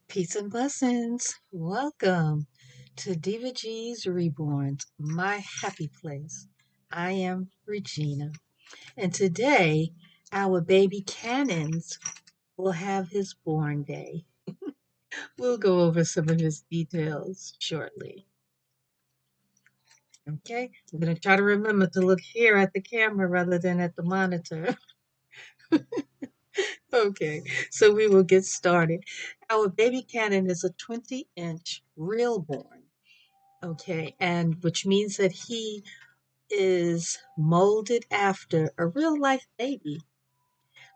Peace and blessings. Welcome to Diva G's Reborn, my happy place. I am Regina, and today our baby Cannons will have his born day. We'll go over some of his details shortly. Okay, I'm going to try to remember to look here at the camera rather than at the monitor. Okay, so we will get started. Our baby Cannon is a 20-inch real born. Okay, and which means that he is molded after a real life baby.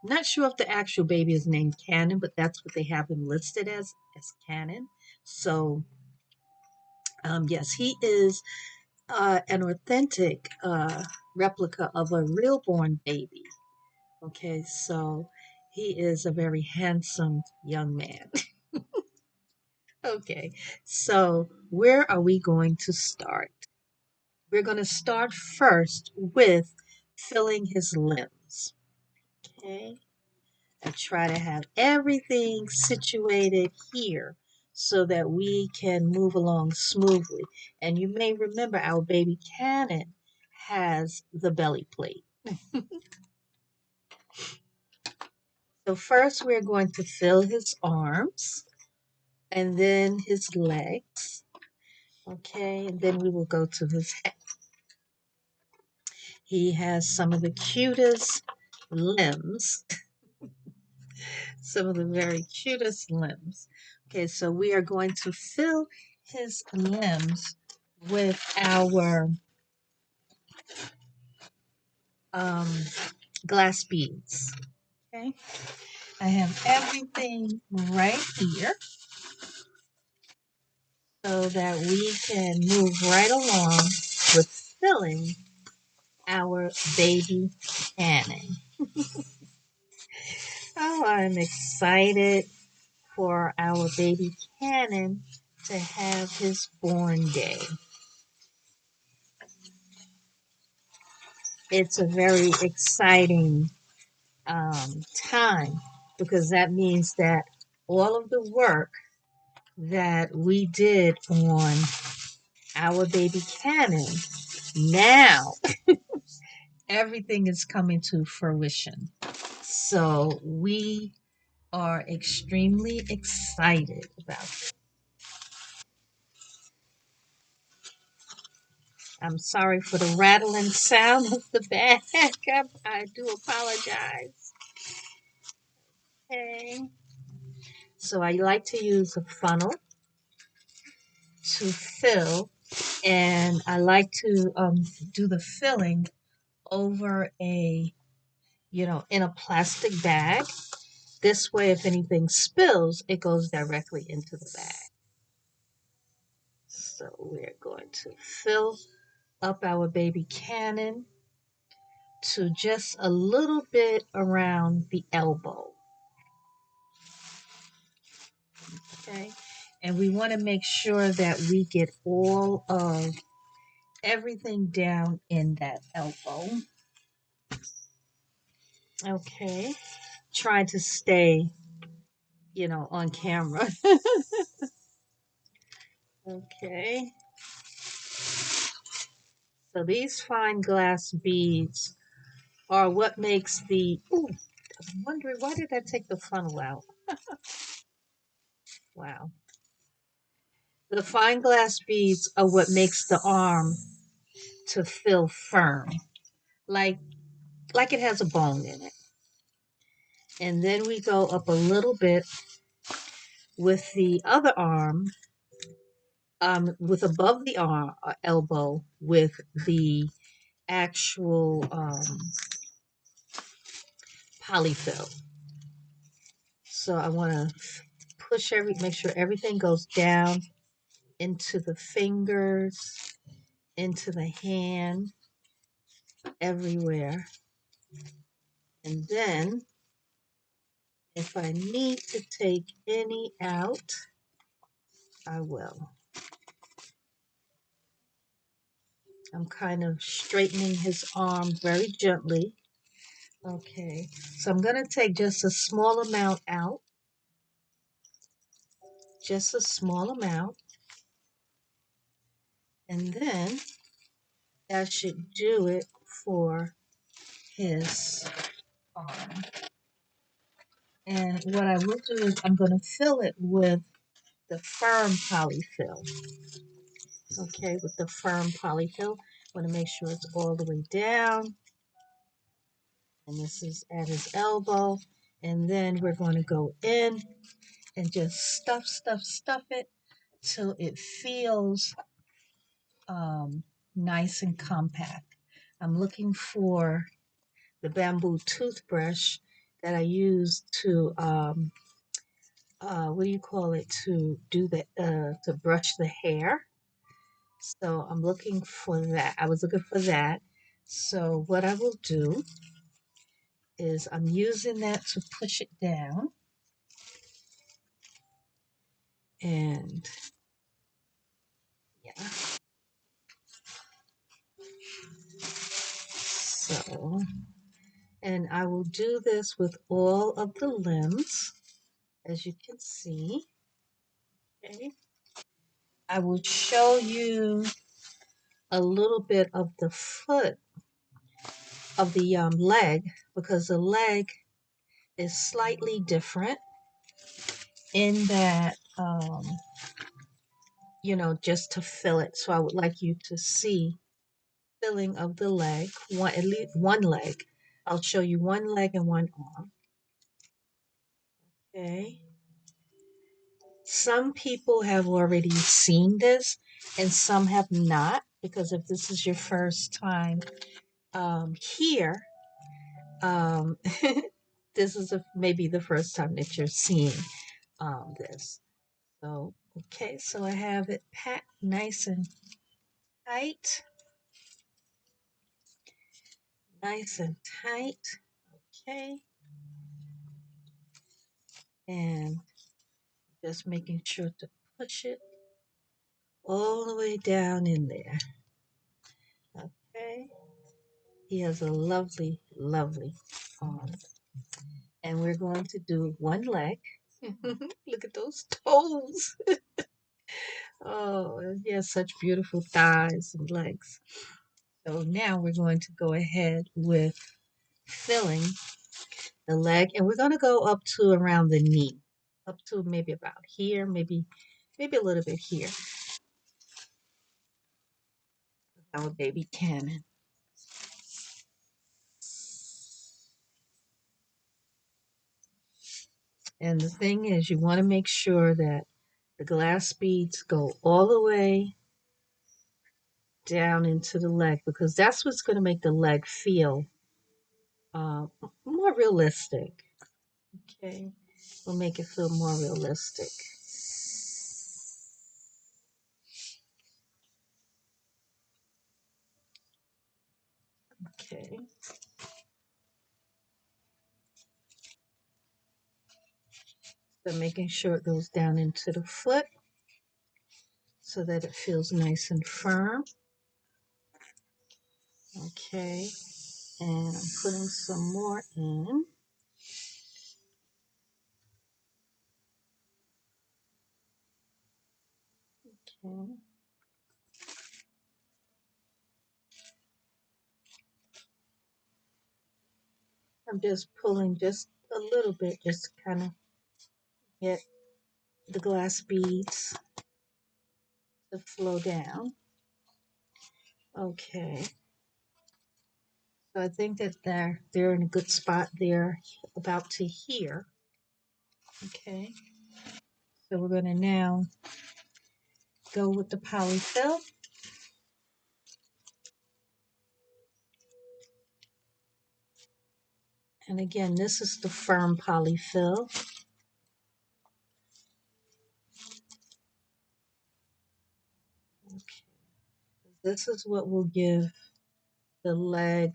I'm not sure if the actual baby is named Canon, but that's what they have him listed as Canon. So yes, he is an authentic replica of a real born baby. Okay, so he is a very handsome young man. Okay, so where are we going to start? We're going to start first with filling his limbs. Okay. I try to have everything situated here so that we can move along smoothly. And you may remember our baby Cannon has the belly plate. So first we're going to fill his arms and then his legs. Okay, and then we will go to his head. He has some of the cutest limbs, some of the very cutest limbs. Okay, so we are going to fill his limbs with our um, glass beads. Okay, I have everything right here so that we can move right along with filling our baby cannon. Oh, I'm excited for our baby Cannon to have his born day. It's a very exciting time because that means that all of the work that we did on our baby Cannon, now everything is coming to fruition. So we are extremely excited about it. I'm sorry for the rattling sound of the bag. I do apologize. Okay. So I like to use a funnel to fill, and I like to do the filling over in a plastic bag. This way, if anything spills, it goes directly into the bag. So we're going to fill up our baby cannon to just a little bit around the elbow. Okay. And we want to make sure that we get all of everything down in that elbow. Okay. Trying to stay, on camera. Okay. So these fine glass beads are what makes ooh, I'm wondering why did I take the funnel out? Wow. The fine glass beads are what makes the arm to feel firm. Like like it has a bone in it. And then we go up a little bit with the other arm, with above the arm elbow with the actual polyfill. So I want to make sure everything goes down into the fingers, into the hand, everywhere. And then if I need to take any out, I will. I'm kind of straightening his arm very gently. Okay, so I'm going to take just a small amount out. just a small amount, and then that should do it for his arm. And what I will do is I'm going to fill it with the firm polyfill. Okay, with the firm polyfill. I want to make sure it's all the way down. And this is at his elbow. And then we're going to go in and just stuff it till it feels nice and compact. I'm looking for the bamboo toothbrush that I use to what do you call it, to do the to brush the hair. So I'm looking for that. I was looking for that. So what I will do is I'm using that to push it down, and yeah. So, and I will do this with all of the limbs, as you can see. Okay. I will show you a little bit of the foot of the leg, because the leg is slightly different in that, just to fill it. So I would like you to see filling of the leg, at least one leg. I'll show you one leg and one arm. Okay. Some people have already seen this and some have not, because if this is your first time here, um, this is maybe the first time that you're seeing this. So, okay, so I have it packed nice and tight, nice and tight. Okay, and just making sure to push it all the way down in there. Okay, he has a lovely, lovely arm. And we're going to do one leg. Look at those toes. Oh, he has such beautiful thighs and legs. So now we're going to go ahead with filling the leg, and we're going to go up to around the knee, up to maybe about here, maybe a little bit here. Our baby Canon. And the thing is, you want to make sure that the glass beads go all the way down into the leg, because that's what's going to make the leg feel uh, more realistic. Okay, will make it feel more realistic. Okay, so making sure it goes down into the foot so that it feels nice and firm. Okay, and I'm putting some more in. Okay. I'm just pulling just a little bit, just to kind of get the glass beads to flow down. Okay. So I think that they're in a good spot there, about to here. Okay. So we're going to now go with the polyfill. And again, this is the firm polyfill. Okay. This is what will give the leg,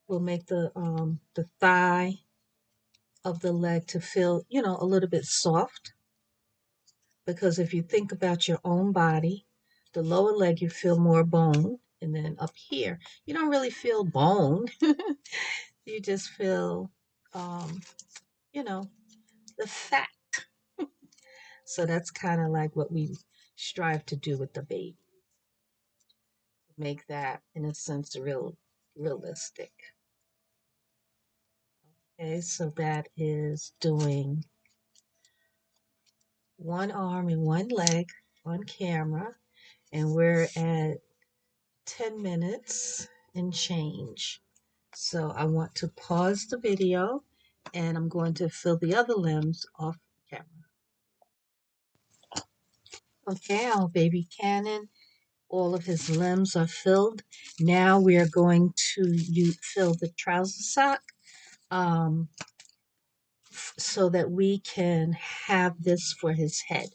will make the thigh of the leg to feel, a little bit soft. Because if you think about your own body, the lower leg you feel more bone, and then up here you don't really feel bone. You just feel, um, you know, the fat So that's kind of like what we strive to do with the baby, make that in a sense realistic. Okay, so that is doing one arm and one leg on camera, and we're at 10 minutes and change. So I want to pause the video and I'm going to fill the other limbs off camera. Okay, our baby Canon, all of his limbs are filled. Now we are going to fill the trouser sock um, so that we can have this for his head.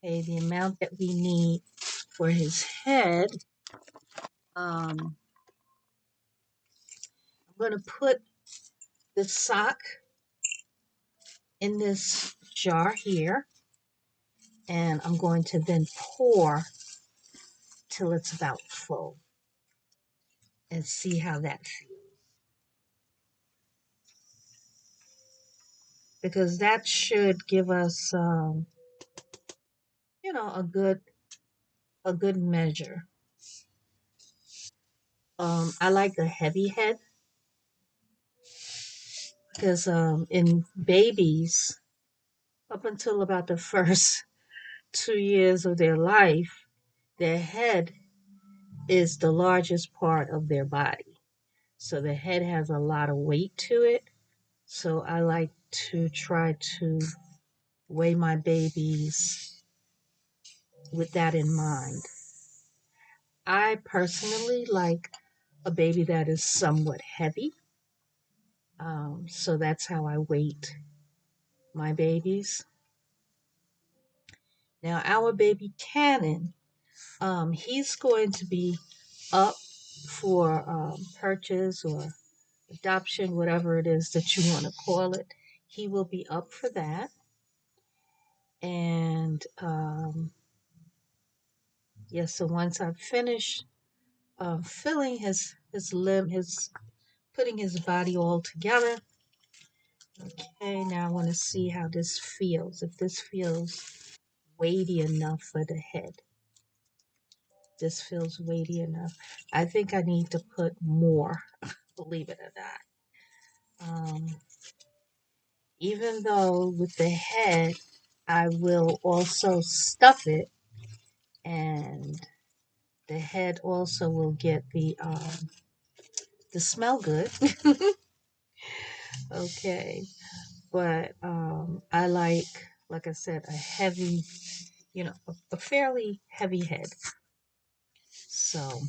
Okay, the amount that we need for his head, I'm going to put the sock in this jar here, and I'm going to then pour till it's about full and see how that feels. Because that should give us, a good measure. I like the heavy head because in babies, up until about the first 2 years of their life, their head is the largest part of their body. So the head has a lot of weight to it. So I like to try to weigh my babies with that in mind. I personally like a baby that is somewhat heavy. So that's how I weight my babies. Now, our baby Canon, he's going to be up for purchase or adoption, whatever it is that you want to call it. He will be up for that. And yes, so once I've finished filling his limb, his putting his body all together. Okay, now I want to see how this feels. If this feels weighty enough for the head. This feels weighty enough. I think I need to put more, believe it or not. Even though with the head, I will also stuff it, and the head also will get the smell good. Okay, but I like I said, a heavy, a fairly heavy head. So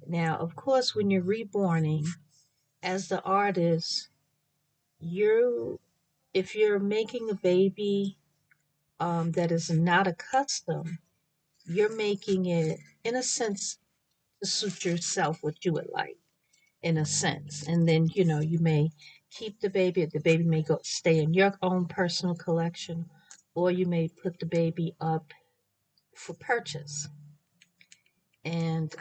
now, of course, when you're reborning, as the artist, you if you're making a baby that is not accustomed, you're making it in a sense to suit yourself what you would like, in a sense. And then you may keep the baby. The baby may go stay in your own personal collection, or you may put the baby up for purchase. And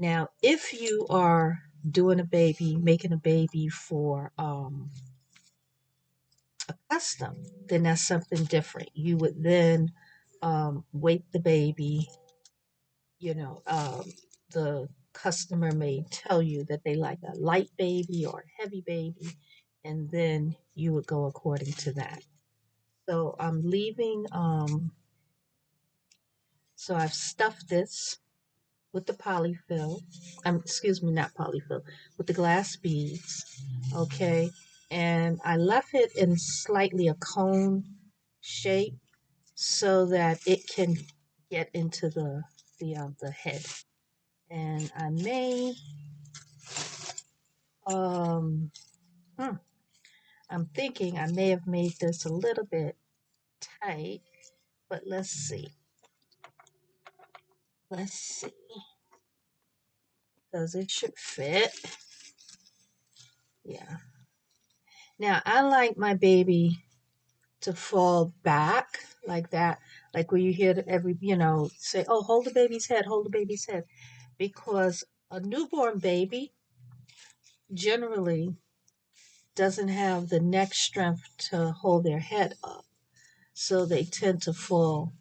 now, if you are doing a baby, making a baby for a custom, then that's something different. You would then weight the baby. The customer may tell you that they like a light baby or a heavy baby, and then you would go according to that. So I'm leaving, so I've stuffed this with the polyfill, excuse me, not polyfill, with the glass beads, okay? And I left it in slightly a cone shape so that it can get into the head. And I may, um, hmm, I'm thinking I may have made this a little bit tight, but let's see. Let's see, because it should fit. Yeah. Now I like my baby to fall back like that, like where you hear every, say, oh, hold the baby's head, hold the baby's head. because a newborn baby generally doesn't have the neck strength to hold their head up. So they tend to fall,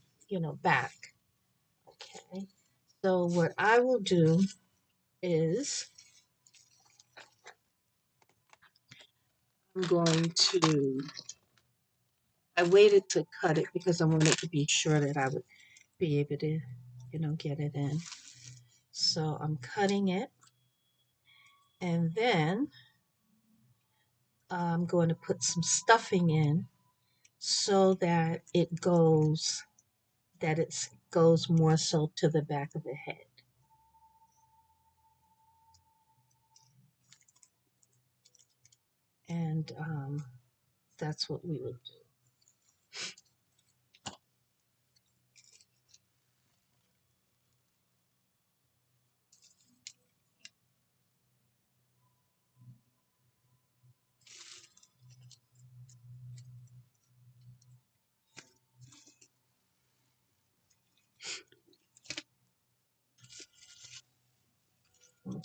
back. Okay. So what I will do is I'm going to, I waited to cut it because I wanted to be sure that I would be able to, get it in. So I'm cutting it, and then I'm going to put some stuffing in so that it goes more so to the back of the head. And that's what we will do.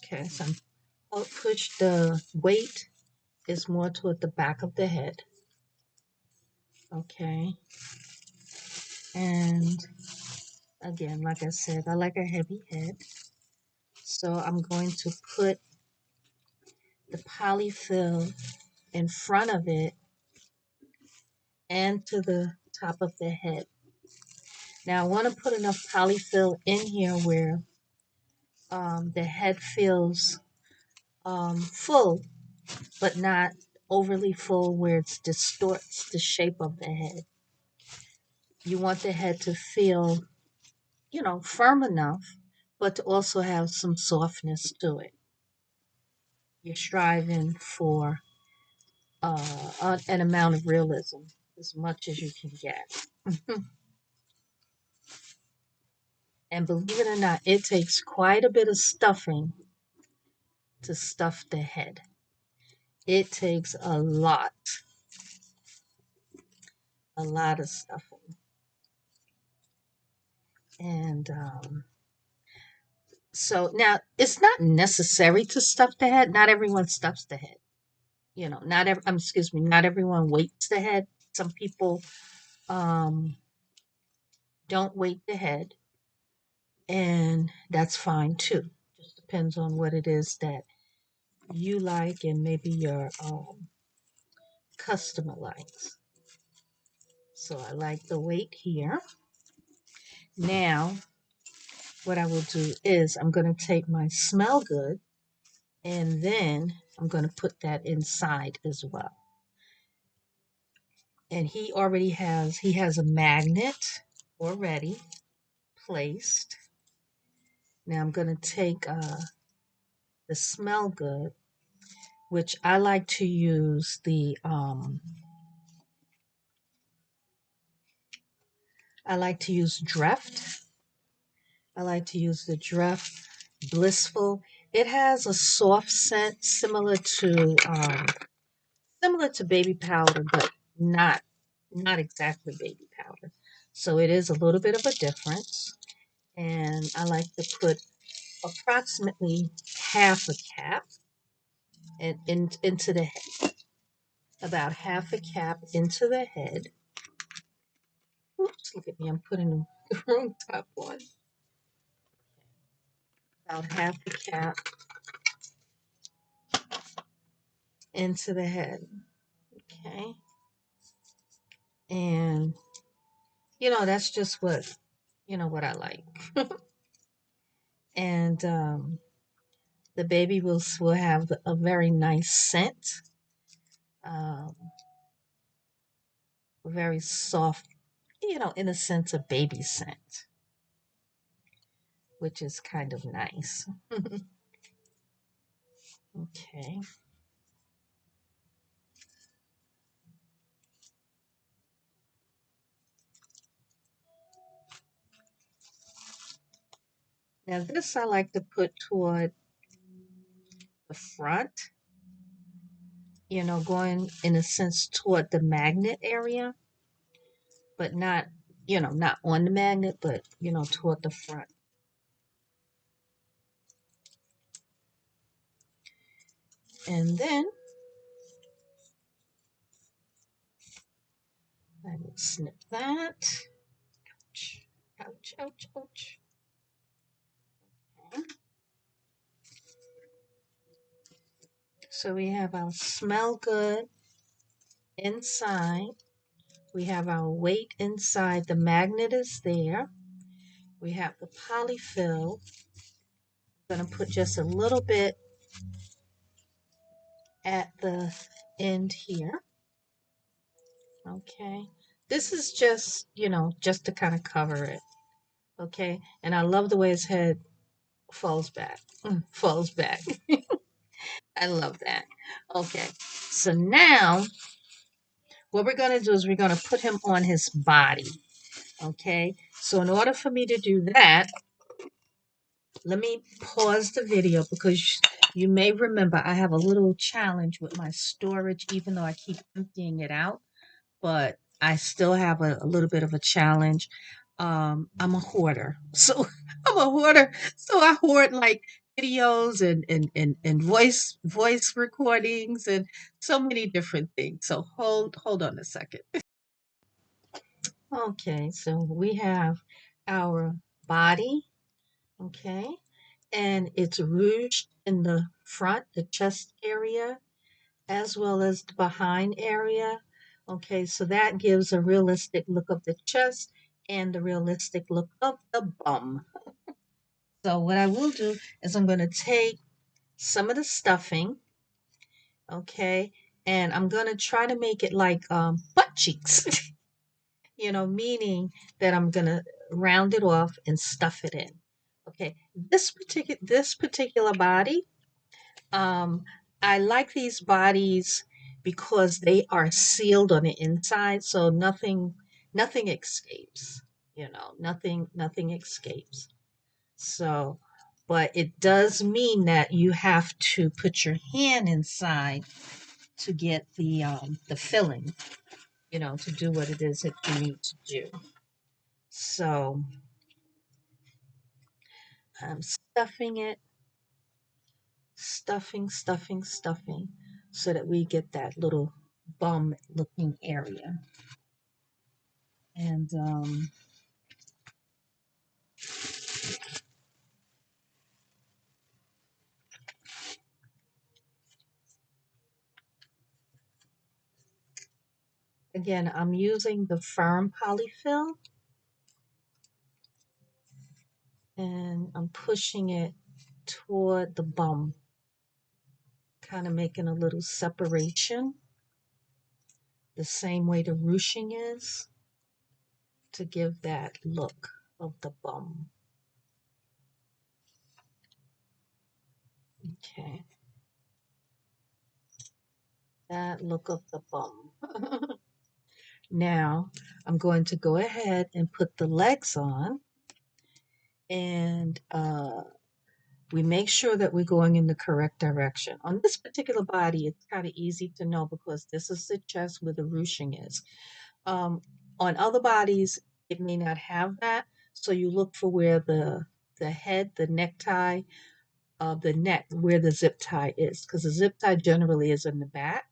Okay, so I'll push the weight is more toward the back of the head. Okay, and again, like I said, I like a heavy head. So I'm going to put the polyfill in front of it and to the top of the head. Now I want to put enough polyfill in here where the head feels full, but not overly full where it distorts the shape of the head. You want the head to feel, firm enough, but to also have some softness to it. You're striving for an amount of realism as much as you can get. And believe it or not, it takes quite a bit of stuffing to stuff the head. It takes a lot of stuffing. And so now it's not necessary to stuff the head. Not everyone stuffs the head. Not everyone weights the head. Some people um, don't weight the head, and that's fine too. Just depends on what it is that you like and maybe your customer likes. So I like the weight here. Now, what I will do is I'm going to take my smell good and then I'm going to put that inside as well. And he has a magnet already placed. Now I'm going to take the smell good, which I like to use I like to use Dreft. I like to use the Dreft Blissful. It has a soft scent similar to baby powder, but not exactly baby powder. So it is a little bit of a difference. And I like to put approximately half a cap into the head. About half a cap into the head. Oops, look at me, I'm putting the wrong top on. About half a cap into the head. Okay. And that's just what I like. And the baby will have a very nice scent, um, very soft, in a sense, a baby scent, which is kind of nice. Okay. Now this I like to put toward the front, going in a sense toward the magnet area, but not on the magnet, but toward the front. And then I will snip that. Ouch, ouch, ouch, ouch. Okay. So we have our smell good inside. We have our weight inside. The magnet is there. We have the polyfill. I'm going to put just a little bit at the end here. Okay. This is just, just to kind of cover it. Okay. And I love the way his head falls back. Falls back. I love that. Okay. So now what we're going to do is we're going to put him on his body. Okay. So in order for me to do that, let me pause the video because you may remember I have a little challenge with my storage, even though I keep emptying it out, but I still have a little bit of a challenge. I'm a hoarder. So I'm a hoarder. So I hoard like videos and voice recordings and so many different things. So hold on a second. Okay, so we have our body, okay, and it's rouged in the front, the chest area, as well as the behind area. Okay, so that gives a realistic look of the chest and the realistic look of the bum. So what I will do is I'm going to take some of the stuffing, okay, and I'm going to try to make it like butt cheeks, meaning that I'm going to round it off and stuff it in. Okay, this particular body, Um, I like these bodies because they are sealed on the inside, so nothing escapes. Nothing escapes. So, but it does mean that you have to put your hand inside to get the filling, to do what it is that you need to do. So I'm stuffing it, stuffing, so that we get that little bum looking area. And again, I'm using the firm polyfill and I'm pushing it toward the bum, kind of making a little separation, the same way the ruching is, to give that look of the bum. Okay, that look of the bum. Now, I'm going to go ahead and put the legs on, and we make sure that we're going in the correct direction. On this particular body, it's kind of easy to know because this is the chest where the ruching is. On other bodies, it may not have that, so you look for where the head, the necktie of the neck, where the zip tie is, because the zip tie generally is in the back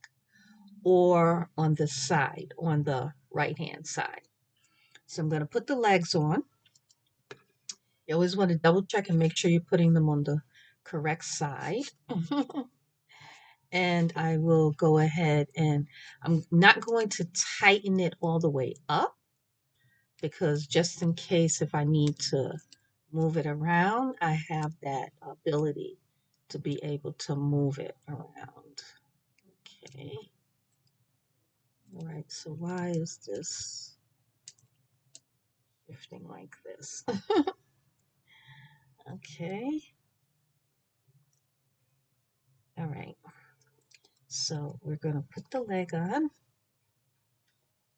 or on the side, on the right hand side. So I'm going to put the legs on. You always want to double check and make sure you're putting them on the correct side. And I will go ahead and I'm not going to tighten it all the way up because just in case if I need to move it around, I have that ability to be able to move it around. Okay. All right, so why is this shifting like this? Okay. All right. So we're going to put the leg on.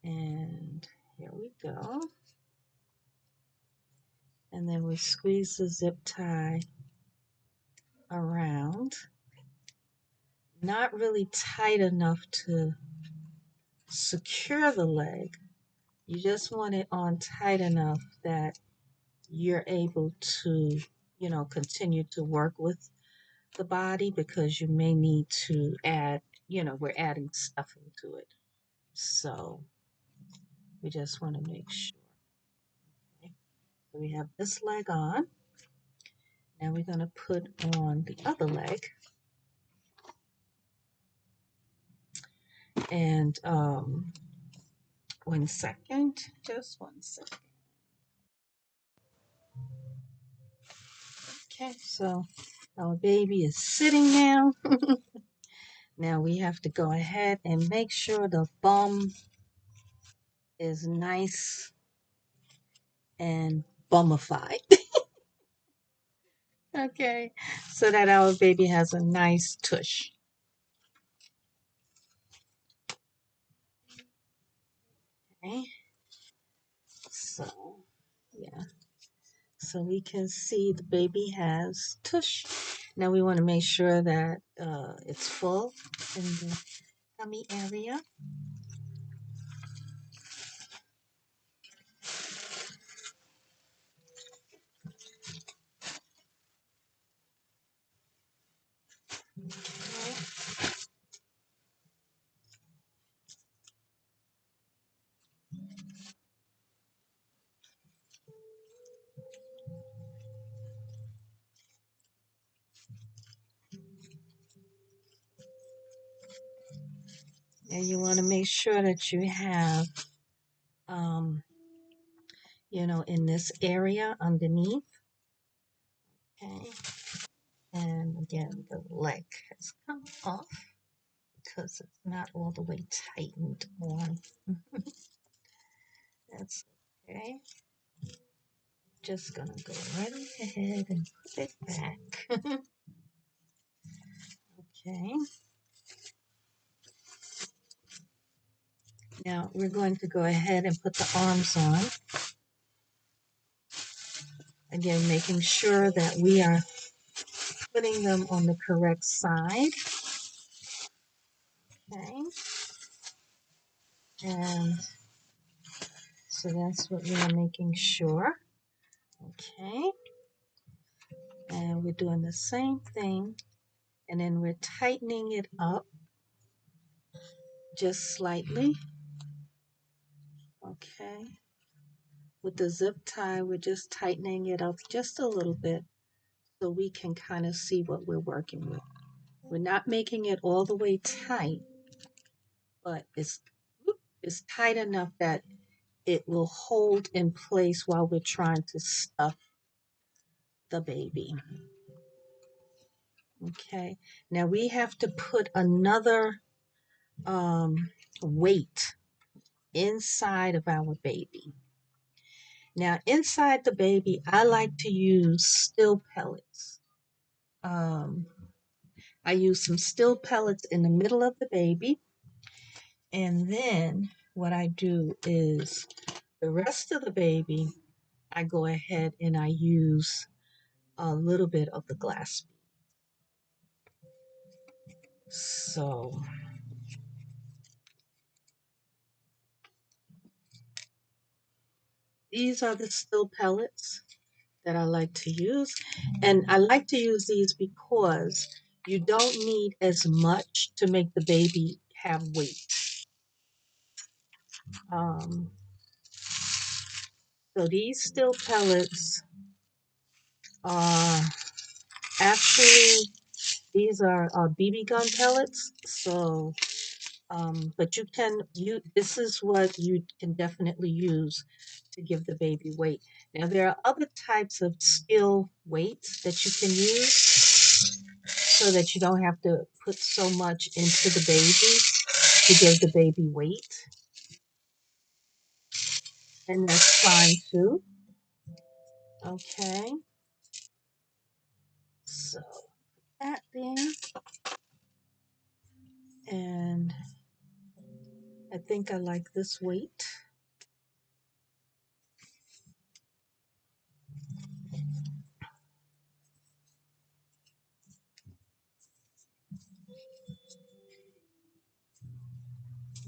And here we go. And then we squeeze the zip tie around. Not really tight enough to secure the leg. You just want it on tight enough that you're able to, continue to work with the body because you may need to add, we're adding stuffing to it. So we just want to make sure. Okay. So we have this leg on. Now we're going to put on the other leg. And 1 second, just 1 second. Okay, so our baby is sitting now. Now we have to go ahead and make sure the bum is nice and bummified. Okay, so that our baby has a nice tush. Okay, so yeah, so we can see the baby has tush. Now we want to make sure that it's full in the tummy area. Okay. And you want to make sure that you have, um, in this area underneath. Okay. And again, the leg has come off because it's not all the way tightened on. That's okay. Just gonna go right ahead and put it back. Okay. Now we're going to go ahead and put the arms on. Again, making sure that we are putting them on the correct side. Okay. And so that's what we are making sure. Okay. And we're doing the same thing. And then we're tightening it up just slightly. Okay. With the zip tie, we're just tightening it up just a little bit so we can kind of see what we're working with. We're not making it all the way tight, but it's tight enough that it will hold in place while we're trying to stuff the baby. Okay, now we have to put another weight inside of our baby. Now, inside the baby, I like to use still pellets. Um, I use some still pellets in the middle of the baby. And then what I do is the rest of the baby, I go ahead and I use a little bit of the glass bead. So these are the still pellets that I like to use. And I like to use these because you don't need as much to make the baby have weight. Um, so these still pellets are actually, these are BB gun pellets. So, but this is what you can definitely use to give the baby weight. Now, there are other types of still weights that you can use so that you don't have to put so much into the baby to give the baby weight. And that's fine too. Okay. So that there. And I think I like this weight.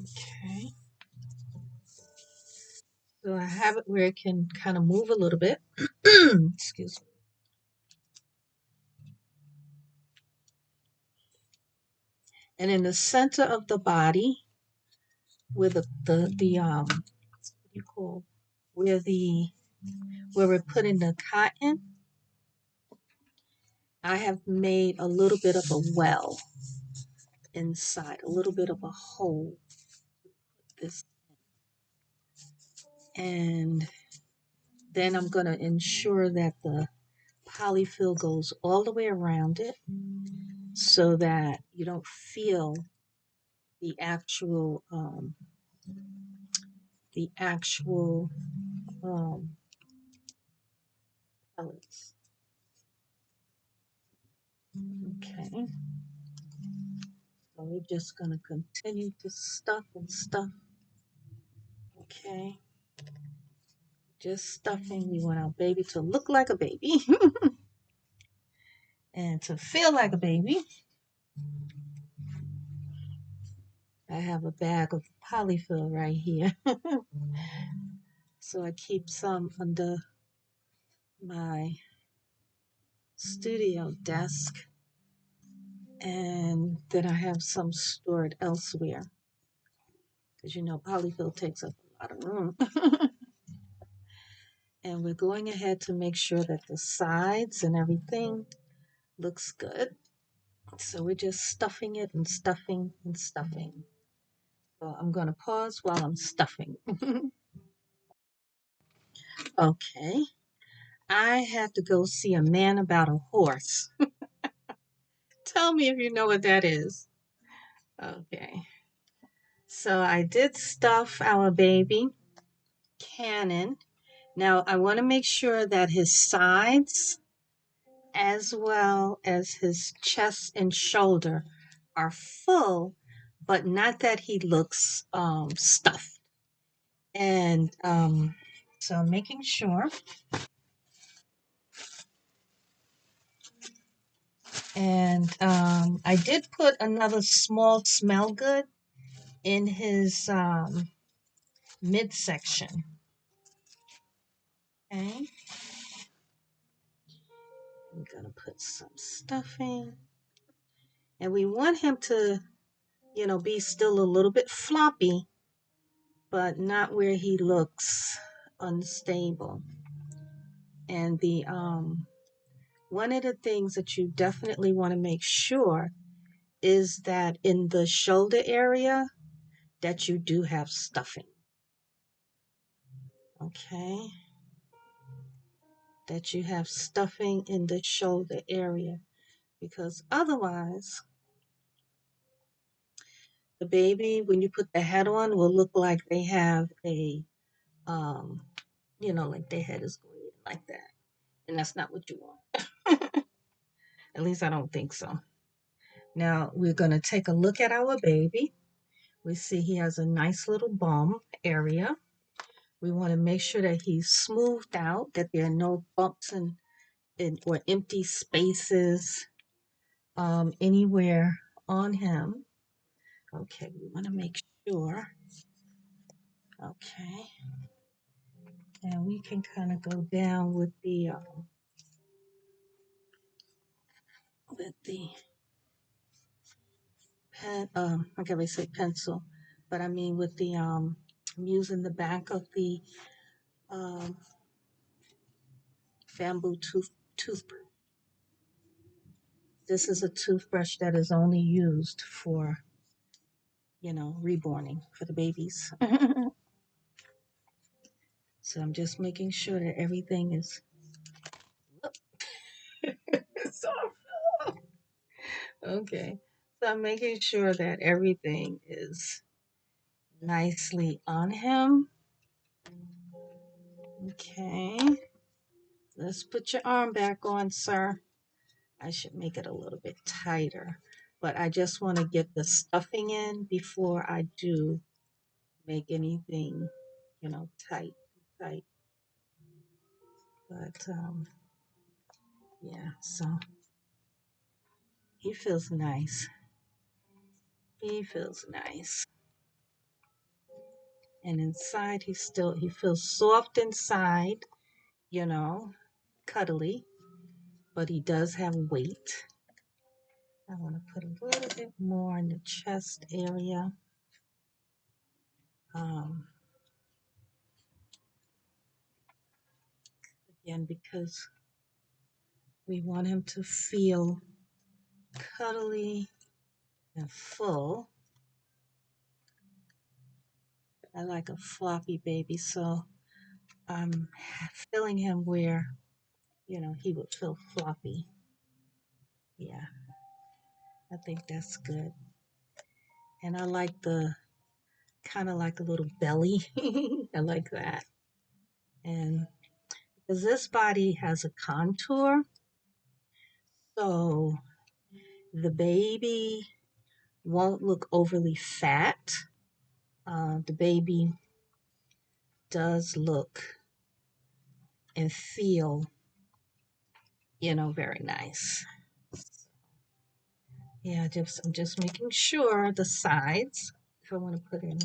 Okay. So I have it where it can kind of move a little bit. Excuse me. And in the center of the body, where what do you call, where the where we're putting the cotton, I have made a little bit of a well inside, a little bit of a hole. This, and then I'm going to ensure that the polyfill goes all the way around it so that you don't feel the actual um, pellets. Okay, so we're just going to continue to stuff and stuff. Okay, just stuffing. We want our baby to look like a baby and to feel like a baby. I have a bag of polyfill right here. So I keep some under my studio desk, and then I have some stored elsewhere because polyfill takes up a lot of room. And we're going ahead to make sure that the sides and everything looks good. So we're just stuffing it and stuffing and stuffing. So I'm going to pause while I'm stuffing. Okay. I had to go see a man about a horse. Tell me if you know what that is. Okay. So I did stuff our baby, Canon. Now I want to make sure that his sides as well as his chest and shoulder are full, but not that he looks stuffed. And so I'm making sure. And I did put another small smell good in his midsection. Okay. I'm gonna put some stuffing. And we want him to, be still a little bit floppy, but not where he looks unstable. And the one of the things that you definitely want to make sure is that in the shoulder area that you do have stuffing. Okay? That you have stuffing in the shoulder area, because otherwise the baby, when you put the head on, will look like they have a um like their head is going in like that, and that's not what you want. At least I don't think so. Now we're going to take a look at our baby. We see he has a nice little bum area. We want to make sure that he's smoothed out, that there are no bumps or empty spaces anywhere on him. Okay, we want to make sure. Okay, and we can kind of go down with the pen. I can't really say pencil, but I mean with the I'm using the back of the um, bamboo toothbrush. This is a toothbrush that is only used for, reborning for the babies. So I'm just making sure that everything is. So, okay. So I'm making sure that everything is nicely on him. Okay. Let's put your arm back on, sir. I should make it a little bit tighter, but I just want to get the stuffing in before I do make anything, tight, tight. But yeah, so he feels nice. He feels nice. And inside he feels soft inside, you know, cuddly, but he does have weight. I want to put a little bit more in the chest area. Um, Again, because we want him to feel cuddly and full. I like a floppy baby, so I'm filling him where, he would feel floppy. Yeah, I think that's good. And I like the kind of like a little belly. I like that. And because this body has a contour, so the baby won't look overly fat. The baby does look and feel, very nice. Yeah, I'm just making sure the sides, if I want to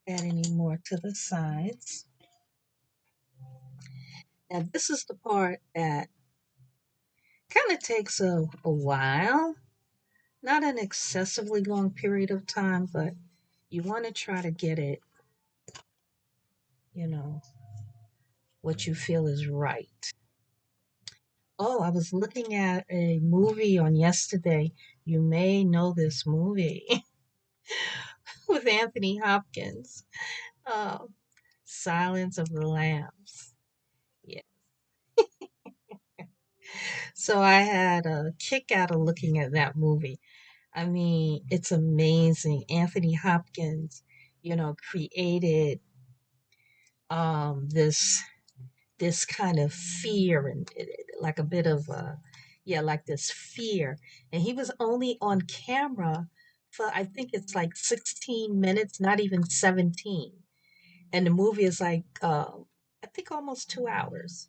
add any more to the sides. Now this is the part that kind of takes a while, not an excessively long period of time, but you want to try to get it, you know, what you feel is right. Oh, I was looking at a movie on yesterday. You may know this movie with Anthony Hopkins. Oh, Silence of the Lambs. Yeah. So I had a kick out of looking at that movie. I mean, it's amazing. Anthony Hopkins, created this kind of fear and like a bit of yeah, like this fear. And he was only on camera for I think it's like 16 minutes, not even 17. And the movie is like I think almost 2 hours.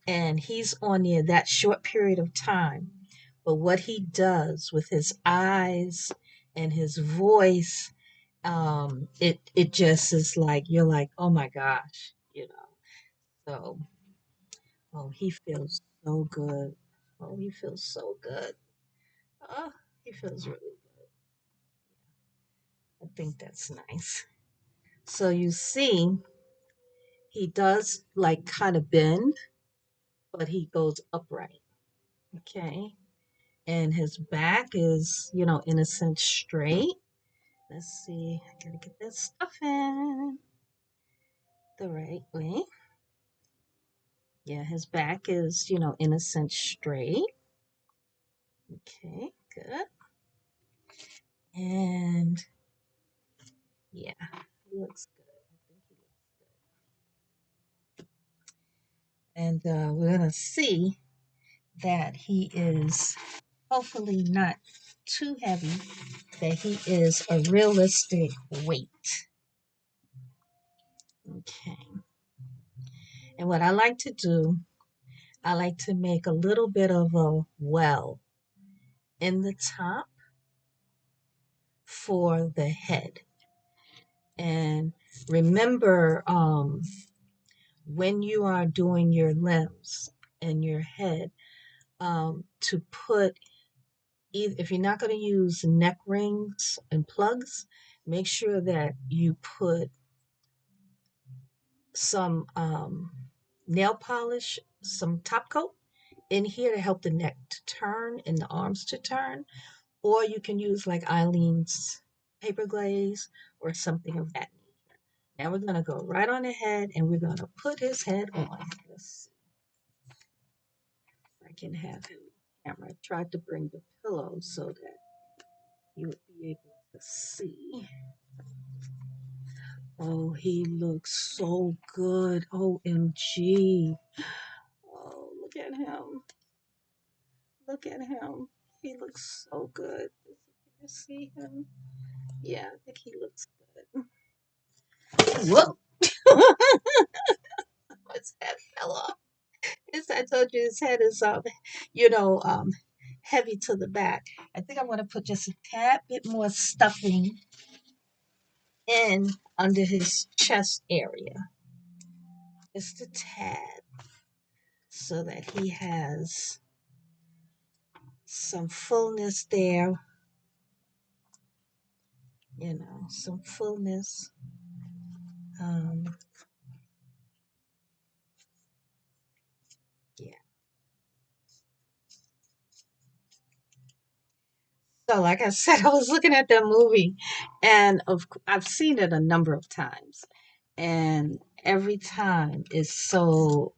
And he's on there that short period of time. But what he does with his eyes and his voice, it just is like you're like, oh my gosh. So oh, he feels so good. Oh, he feels so good. Oh, he feels really good. I think that's nice. So you see, he does like kind of bend, but he goes upright. Okay. And his back is, in a sense straight. Let's see. I gotta get this stuff in the right way. Yeah, his back is, in a sense straight. Okay, good. And yeah, he looks good. I think he looks good. And we're gonna see that he is hopefully not too heavy, that he is a realistic weight. Okay. And what I like to do, I like to make a little bit of a well in the top for the head. And remember, when you are doing your limbs and your head, to put, if you're not going to use neck rings and plugs, make sure that you put some nail polish, some top coat in here to help the neck to turn and the arms to turn. Or you can use like Eileen's paper glaze or something of that nature. Now we're going to go right on ahead and we're going to put his head on. Let's see if I can have him camera. I tried to bring the pillow so that you would be able to see. Oh, he looks so good. OMG. Oh, look at him. Look at him. He looks so good. Can you see him? Yeah, I think he looks good. Whoa. His head fell off. I told you his head is heavy to the back. I think I'm gonna put just a tad bit more stuffing in under his chest area. Just a tad. So that he has some fullness there, some fullness. Um, yeah. So, like I said, I was looking at that movie, and I've seen it a number of times, and every time it's so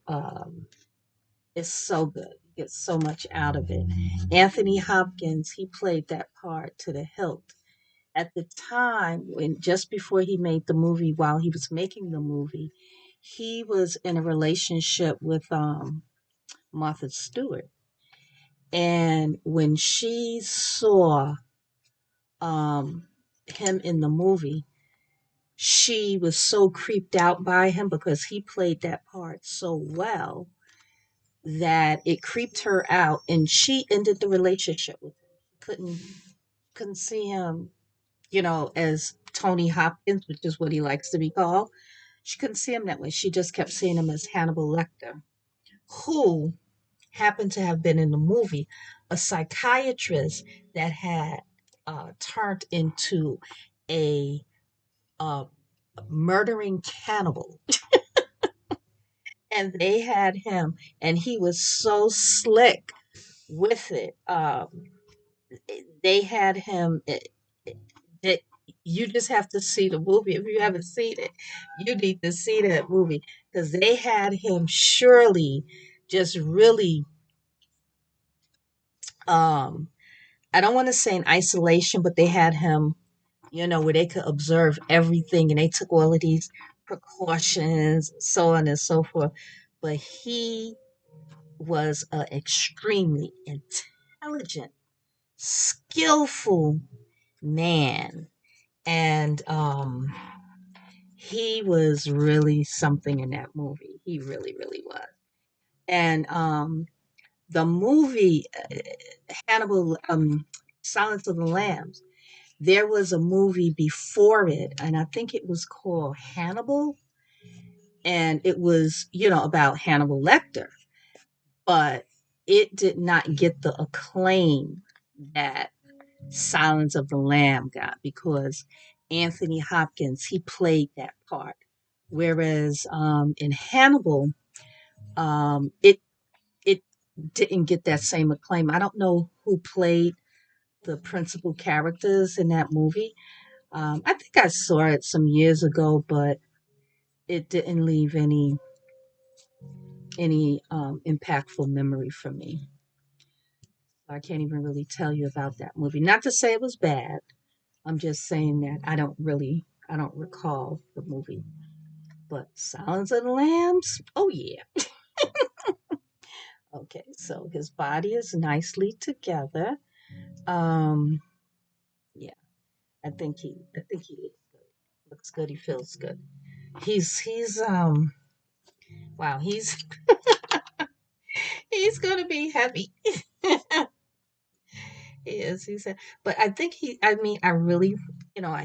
good. You get so much out of it. Anthony Hopkins, he played that part to the hilt. At the time, when just before he made the movie, while he was making the movie, he was in a relationship with Martha Stewart, and when she saw um, him in the movie, she was so creeped out by him because he played that part so well that it creeped her out, and she ended the relationship with him. Couldn't see him, as Tony Hopkins, which is what he likes to be called. She couldn't see him that way. She just kept seeing him as Hannibal Lecter, who happened to have been in the movie a psychiatrist that had turned into a uh, murdering cannibal. And they had him, and he was so slick with it. They had him. It, you just have to see the movie. If you haven't seen it, you need to see that movie because they had him surely just really um I don't want to say in isolation, but they had him, where they could observe everything and they took all of these precautions, so on and so forth. But he was an extremely intelligent, skillful man. And he was really something in that movie. He really, really was. And the movie Hannibal, Silence of the Lambs, there was a movie before it, and I think it was called Hannibal, and it was, about Hannibal Lecter, but it did not get the acclaim that Silence of the Lamb got because Anthony Hopkins, he played that part. Whereas in Hannibal, it didn't get that same acclaim. I don't know who played the principal characters in that movie. I think I saw it some years ago, but it didn't leave any impactful memory for me. I can't even really tell you about that movie. Not to say it was bad. I'm just saying that I don't recall the movie. But Silence of the Lambs, oh yeah. Okay, so his body is nicely together. Um, yeah, I think he looks good. He feels good. He's wow, he's gonna be heavy. He is. But I think I mean, I really,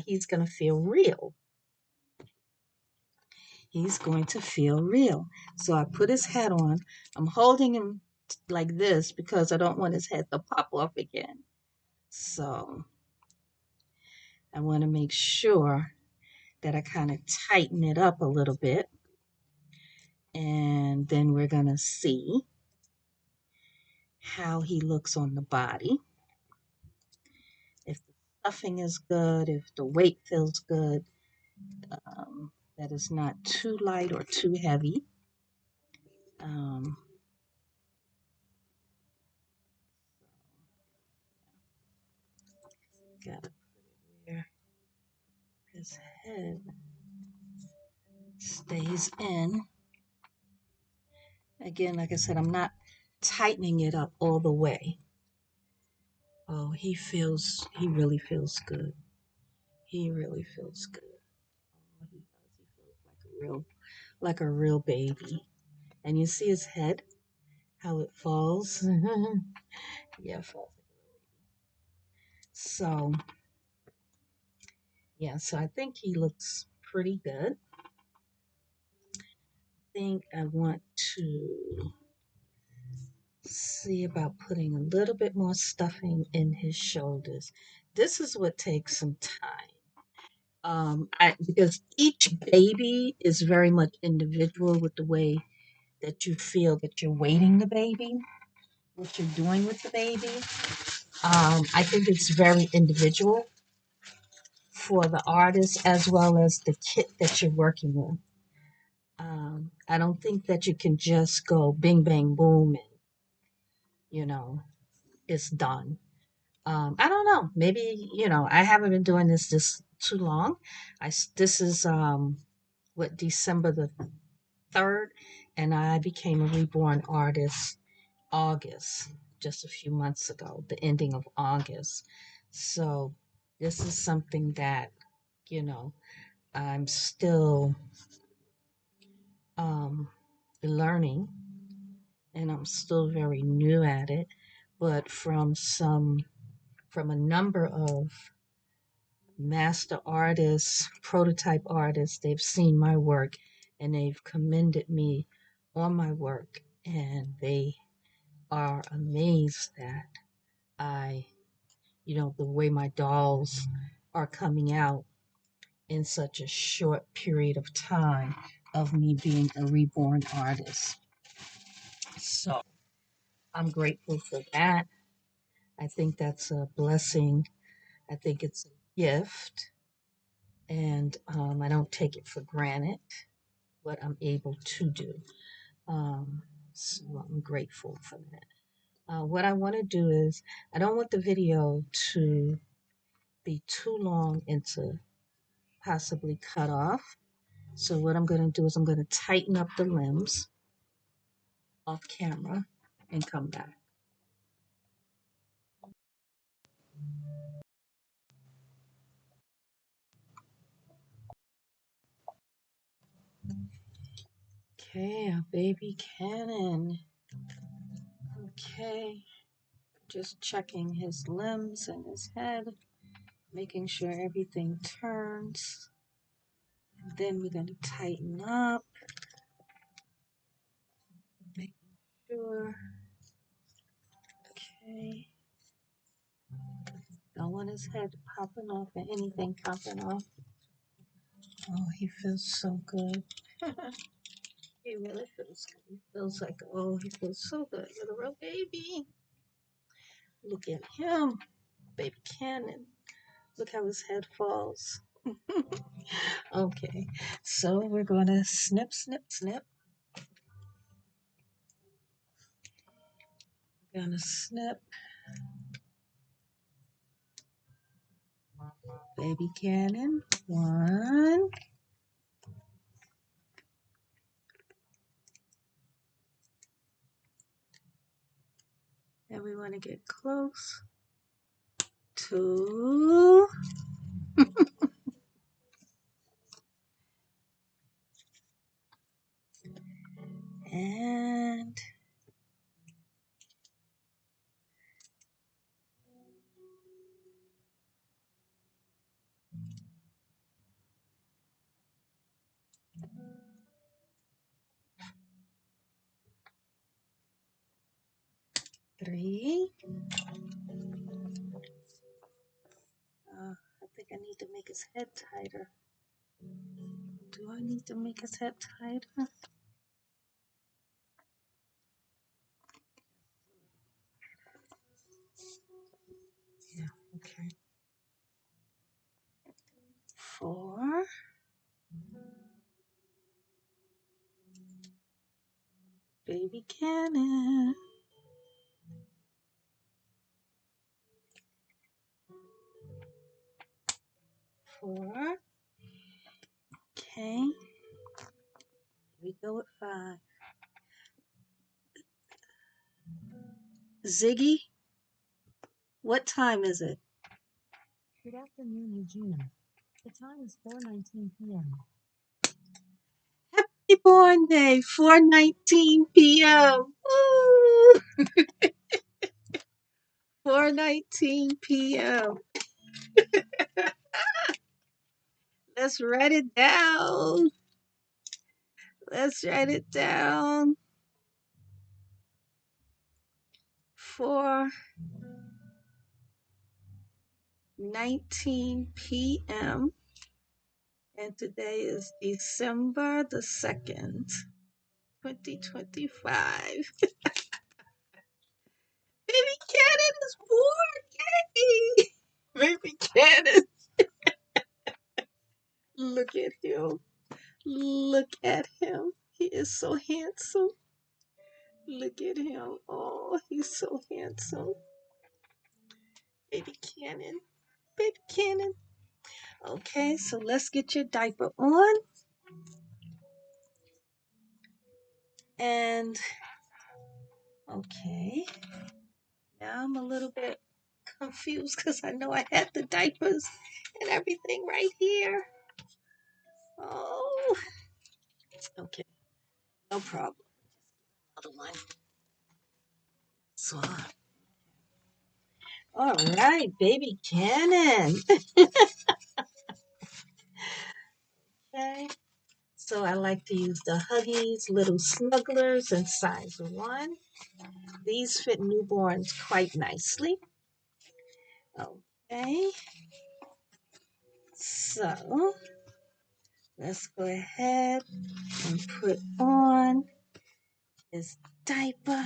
he's going to feel real. He's going to feel real. So I put his head on. I'm holding him like this because I don't want his head to pop off again. So I want to make sure that I kind of tighten it up a little bit. And then we're going to see how he looks on the body. If the stuffing is good, if the weight feels good, that is not too light or too heavy. Um, Gotta put it where his head stays in. Again, like I said, I'm not tightening it up all the way. Oh, he really feels good. He really feels good. Oh, he does. He feels like a real baby. And you see his head, how it falls. Yeah, it falls. So, yeah, so I think he looks pretty good. I think I want to See about putting a little bit more stuffing in his shoulders. This is what takes some time. Because each baby is very much individual with the way that you feel that you're weighting the baby, what you're doing with the baby. I think it's very individual for the artist as well as the kit that you're working with. I don't think that you can just go bing, bang, boom, and you know, it's done. I don't know. Maybe, I haven't been doing this too long. This is what December the 3rd, and I became a reborn artist August, just a few months ago, the ending of August. So this is something that, you know, I'm still um, learning, and I'm still very new at it. But from a number of master artists, prototype artists, they've seen my work and they've commended me on my work, and they are amazed that I, the way my dolls are coming out in such a short period of time of me being a reborn artist. So I'm grateful for that. I think that's a blessing. I think it's a gift, and I don't take it for granted what I'm able to do. Um, so I'm grateful for that. What I want to do is, I don't want the video to be too long and to possibly cut off. So what I'm going to do is I'm going to tighten up the limbs off camera and come back. Okay, our baby Canon. Okay, just checking his limbs and his head, making sure everything turns. Then we're going to tighten up, making sure. Okay. Don't want his head popping off or anything popping off. Oh, he feels so good. He really feels good. He feels like, oh, he feels so good. You're a real baby. Look at him, baby Cannon. Look how his head falls. Okay, so we're going to snip, snip, snip. We're going to snip baby Cannon. One. And we want to get close. Two. And three. I think I need to make his head tighter. Do I need to make his head tighter? Yeah, okay. Four. Baby Cannon. Four. Okay. We go with five. Ziggy, what time is it? Good afternoon, Eugene. The time is 4:19 p.m. Happy born day, 4:19 p.m. Ooh, 4:19 p.m. Let's write it down. Let's write it down. 4:19 p.m. and today is December the 2nd, 2025. Baby Cannon is born! Yay! Baby Cannon! Look at him. Look at him. He is so handsome. Look at him. Oh, he's so handsome. Baby Cannon. Baby Cannon. Okay, so let's get your diaper on. And, okay. Now I'm a little bit confused because I know I had the diapers and everything right here. Oh, okay. No problem. Another one. So, all right, baby Cannon. Okay. So I like to use the Huggies Little Snugglers in size 1. These fit newborns quite nicely. Okay. So let's go ahead and put on his diaper.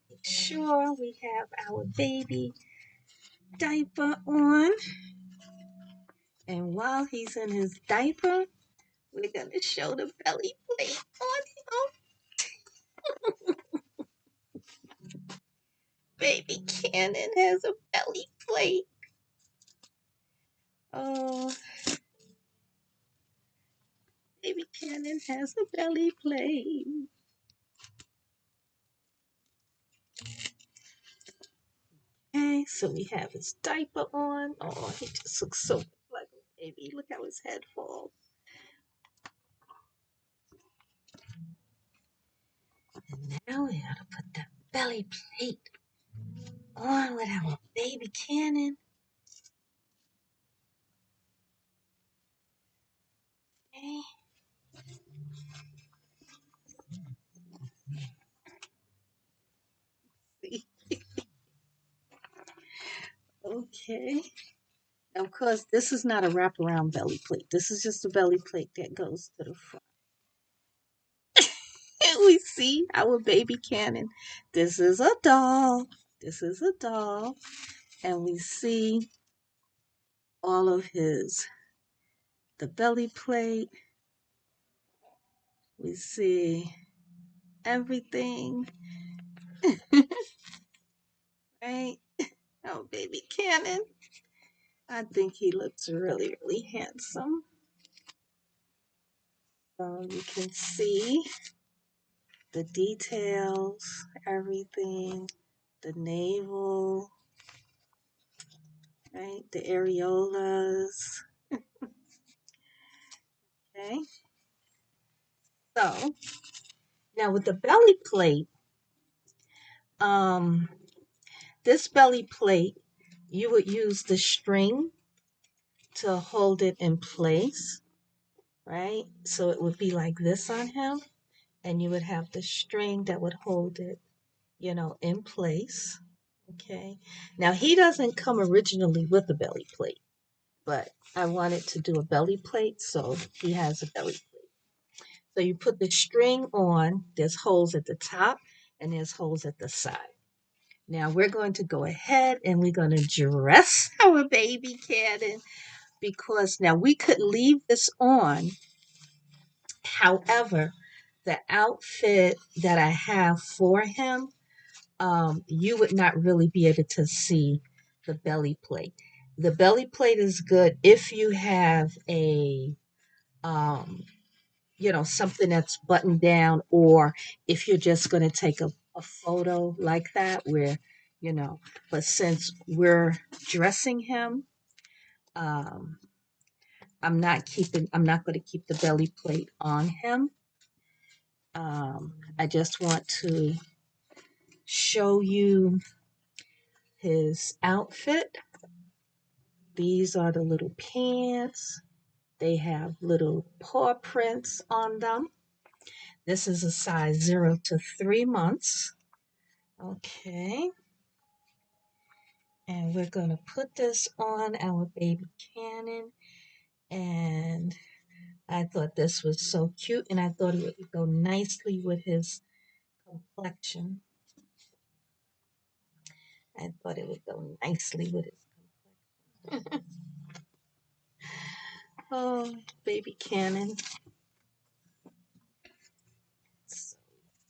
Make sure we have our baby diaper on. And while he's in his diaper, we're going to show the belly plate on him. Baby Cannon has a belly plate. Oh, baby Cannon has a belly plate. Okay, so we have his diaper on. Oh, he just looks so much like a baby. Look how his head falls. And now we gotta put that belly plate on with our baby Cannon. Okay. Okay. Of course, this is not a wraparound belly plate. This is just a belly plate that goes to the front. And we see our baby Cannon. This is a doll. This is a doll. And we see all of the belly plate. We see everything. Right? Oh, baby Cannon. I think he looks really, really handsome. So you can see the details, everything, the navel, right? The areolas. Okay. So now with the belly plate, um, this belly plate, you would use the string to hold it in place, right? So it would be like this on him, and you would have the string that would hold it, in place. Okay. Now he doesn't come originally with a belly plate, but I wanted to do a belly plate, so he has a belly plate. So you put the string on, there's holes at the top and there's holes at the side. Now we're going to go ahead and we're going to dress our baby Cannon because now we could leave this on. However, the outfit that I have for him, you would not really be able to see the belly plate. The belly plate is good if you have um, something that's buttoned down, or if you're just going to take a photo like that, you know, but since we're dressing him, um, I'm not going to keep the belly plate on him. I just want to show you his outfit. These are the little pants. They have little paw prints on them. This is a size 0 to 3 months. Okay. And we're going to put this on our baby Canon. And I thought this was so cute, and I thought it would go nicely with his complexion. I thought it would go nicely with his complexion. Oh, baby Canon. So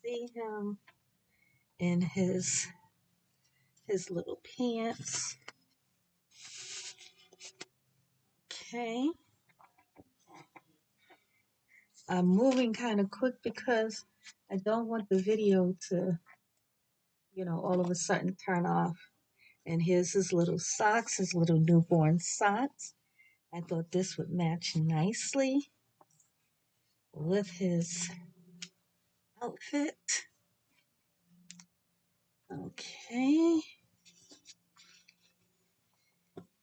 see him in his little pants. Okay. I'm moving kind of quick because I don't want the video to, all of a sudden turn off. And here's his little socks, his little newborn socks. I thought this would match nicely with his outfit. Okay.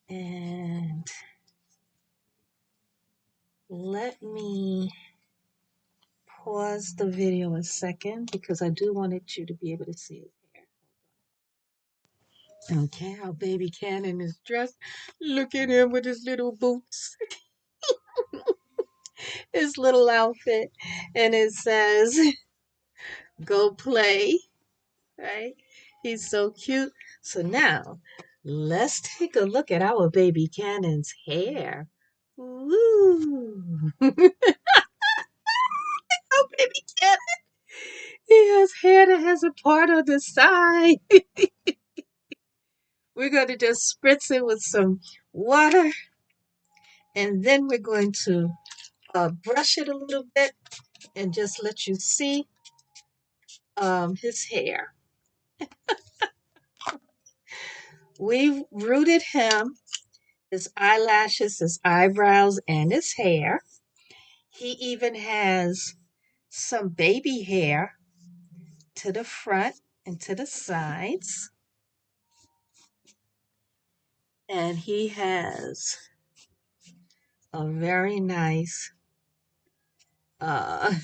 And let me pause the video a second because I do want you to be able to see his hair. Okay, how baby Cannon is dressed. Look at him with his little boots, his little outfit, and it says, go play, right? He's so cute. So now, let's take a look at our baby Cannon's hair. Woo! Oh, baby Cannon. He has hair that has a part on the side. We're going to just spritz it with some water, and then we're going to brush it a little bit and just let you see his hair. We've rooted him, his eyelashes, his eyebrows, and his hair. He even has some baby hair to the front and to the sides. And he has a very nice uh,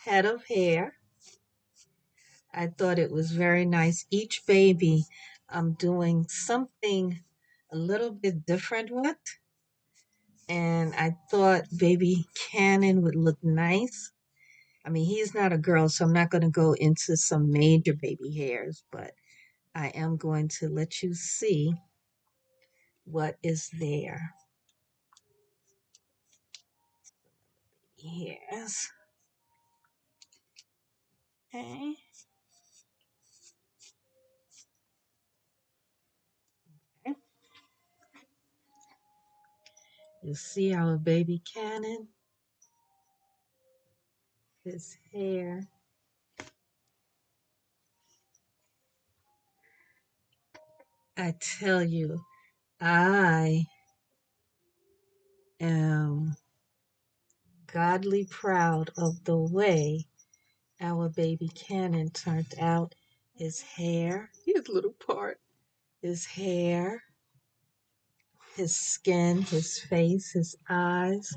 head of hair. I thought it was very nice. Each baby, I'm doing something a little bit different with. And I thought baby Cannon would look nice. I mean, he's not a girl, so I'm not going to go into some major baby hairs, but I am going to let you see what is there. Yes. Okay. You see our baby Cannon, his hair. I tell you, I am godly proud of the way our baby Cannon turned out. His hair, his little part, his hair, his skin, his face, his eyes,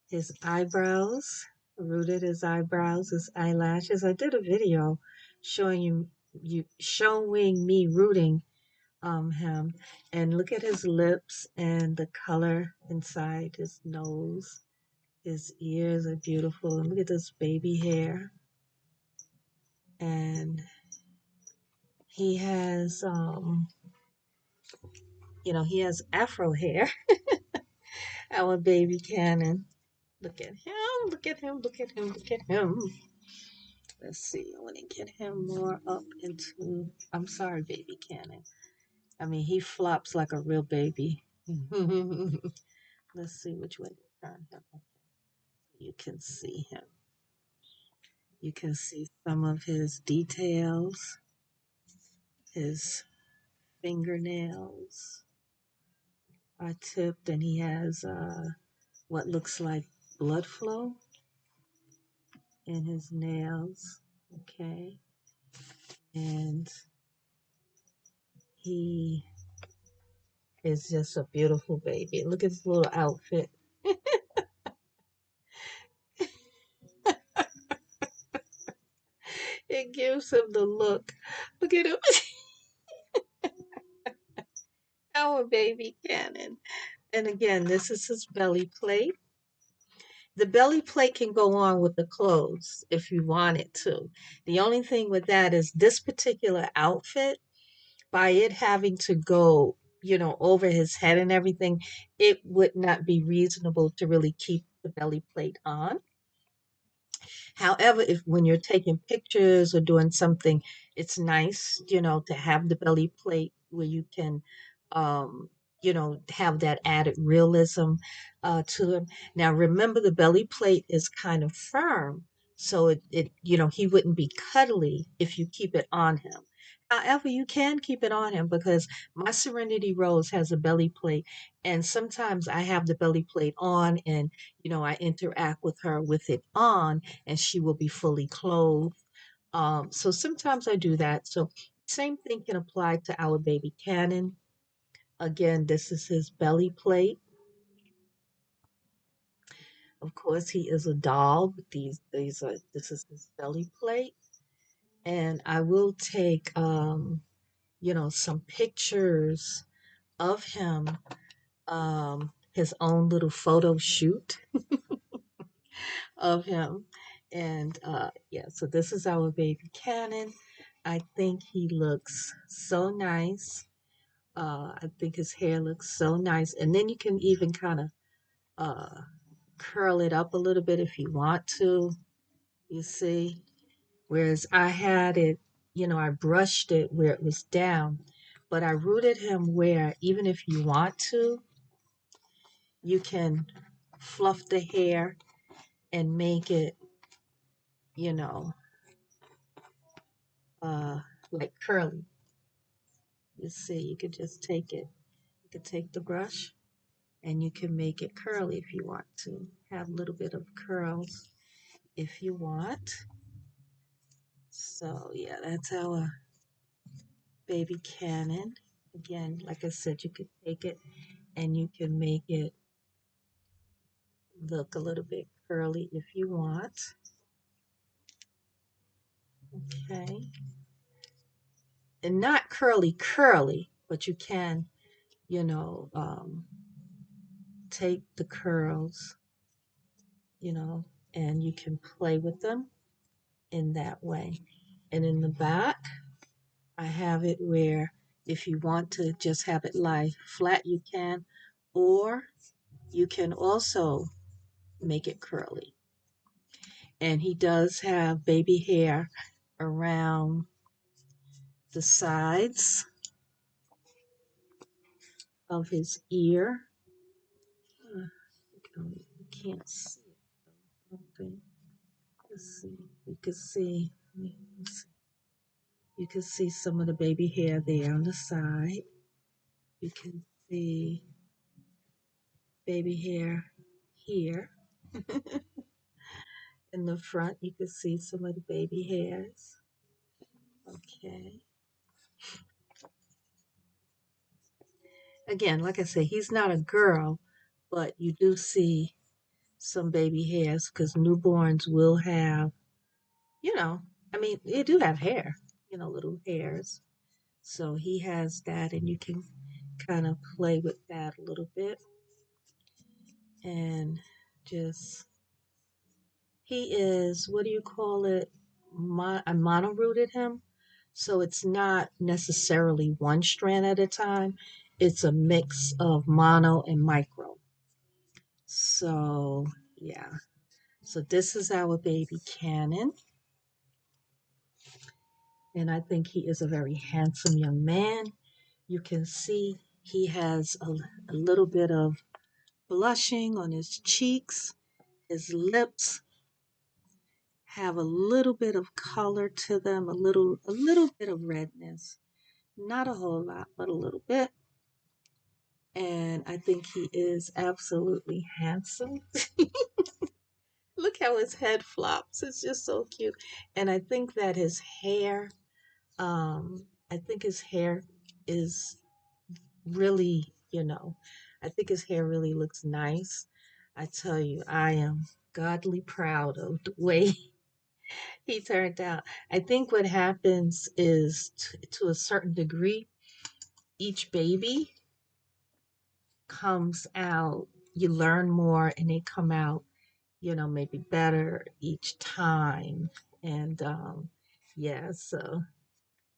his eyebrows, rooted his eyebrows, his eyelashes. I did a video showing showing me rooting him, and look at his lips and the color inside his nose. His ears are beautiful. And look at this baby hair. And he has he has afro hair. Our baby Cannon. Look at him, look at him, look at him, look at him. Let's see, I want to get him more up into, I'm sorry, baby Cannon. I mean, he flops like a real baby. Let's see which way to turn him. You can see him. You can see some of his details, his fingernails are tipped, and he has what looks like blood flow in his nails. Okay. And he is just a beautiful baby. Look at his little outfit. It gives him the look. Look at him. Our baby Cannon. And again, this is his belly plate. The belly plate can go on with the clothes if you want it to. The only thing with that is this particular outfit, by it having to go, over his head and everything, it would not be reasonable to really keep the belly plate on. However, if when you're taking pictures or doing something, it's nice, to have the belly plate where you can, have that added realism to him. Now, remember, the belly plate is kind of firm, so he wouldn't be cuddly if you keep it on him. However, you can keep it on him because my Serenity Rose has a belly plate, and sometimes I have the belly plate on, and I interact with her with it on, and she will be fully clothed. So sometimes I do that. So same thing can apply to our baby Cannon. Again, this is his belly plate. Of course, he is a doll, but these are this is his belly plate. And I will take some pictures of him, his own little photo shoot of him. And yeah, so this is our baby Cannon. I think he looks so nice. I think his hair looks so nice. And then you can even kind of uh, curl it up a little bit if you want to, you see. Whereas I had it, I brushed it where it was down, but I rooted him where even if you want to, you can fluff the hair and make it, you know, uh, like curly. You see, you could just take it. You could take the brush and you can make it curly if you want to. Have a little bit of curls if you want. So yeah, that's our baby Cannon. Again, like I said, you could take it and you can make it look a little bit curly if you want. Okay. And not curly curly, but you can, you know, um, take the curls, you know, and you can play with them in that way. And in the back, I have it where if you want to just have it lie flat, you can, or you can also make it curly. And he does have baby hair around the sides of his ear. You can't see it. Okay. Let's see. You can see. You can see some of the baby hair there on the side. You can see baby hair here. In the front, you can see some of the baby hairs. Okay. Again, like I said, he's not a girl, but you do see some baby hairs because newborns will have, you know, I mean, they do have hair, little hairs. So he has that, and you can kind of play with that a little bit and just, he is, what do you call it? I mono-rooted him. So it's not necessarily one strand at a time. It's a mix of mono and micro. So yeah. So this is our baby Cannon. And I think he is a very handsome young man. You can see he has a little bit of blushing on his cheeks. His lips have a little bit of color to them, a little bit of redness. Not a whole lot, but a little bit. And I think he is absolutely handsome. Look how his head flops. It's just so cute. And I think that his hair, I think his hair is really, I think his hair really looks nice. I tell you, I am godly proud of the way He turned out. I think what happens is to a certain degree, each baby comes out, you learn more and they come out, maybe better each time. And yeah, so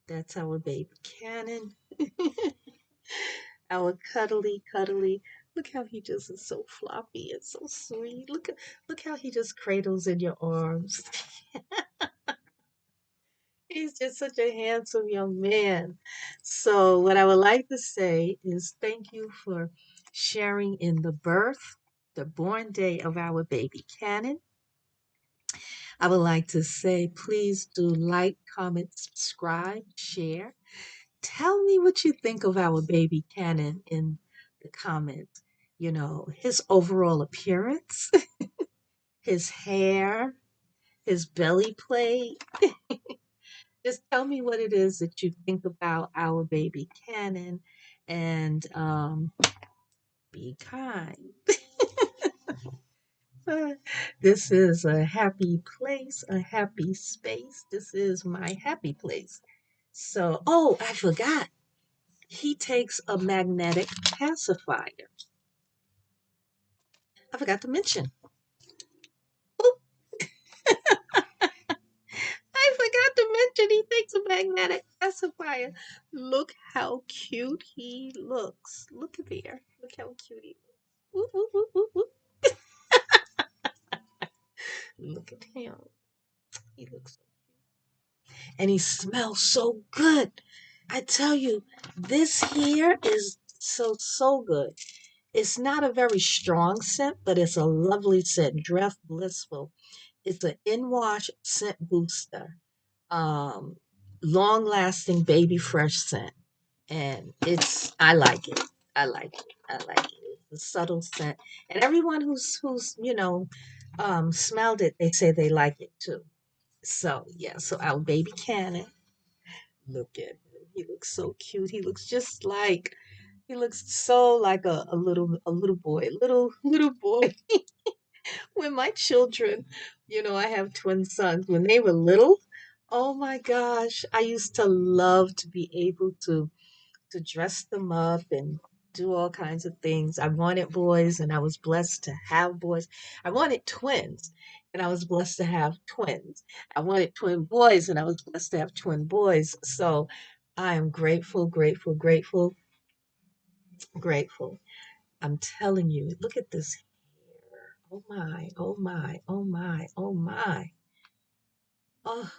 that's our baby Canon, our cuddly, cuddly. Look how he just is so floppy and so sweet. Look how he just cradles in your arms. He's just such a handsome young man. So, what I would like to say is thank you for sharing in the born day of our baby Cannon. I would like to say please do like, comment, subscribe, share. Tell me what you think of our baby Cannon in the comments. His overall appearance, his hair, his belly plate. Just tell me what it is that you think about our baby Cannon and be kind. This is a happy place, a happy space. This is my happy place. So, oh, I forgot. He takes a magnetic pacifier. I forgot to mention. Oop, I forgot to mention he takes a magnetic pacifier. Look how cute he looks. Look at there. Look how cute he looks. Whoop, whoop, whoop, whoop, whoop. Look at him. He looks so and he smells so good. I tell you, this here is so good. It's not a very strong scent, but it's a lovely scent. Dress Blissful. It's an in-wash scent booster. Um, long-lasting baby fresh scent. And I like it. I like it. I like it. It's a subtle scent. And everyone who's smelled it, they say they like it too. So yeah, so our baby Cannon, look at him. He looks so cute. He looks so like a little boy, little boy. When my children, I have twin sons, when they were little, oh my gosh, I used to love to be able to dress them up and do all kinds of things. I wanted boys and I was blessed to have boys. I wanted twins and I was blessed to have twins. I wanted twin boys and I was blessed to have twin boys. So I am grateful, grateful, grateful, grateful. I'm telling you, look at this hair. Oh my, oh my, oh my, oh my. Oh,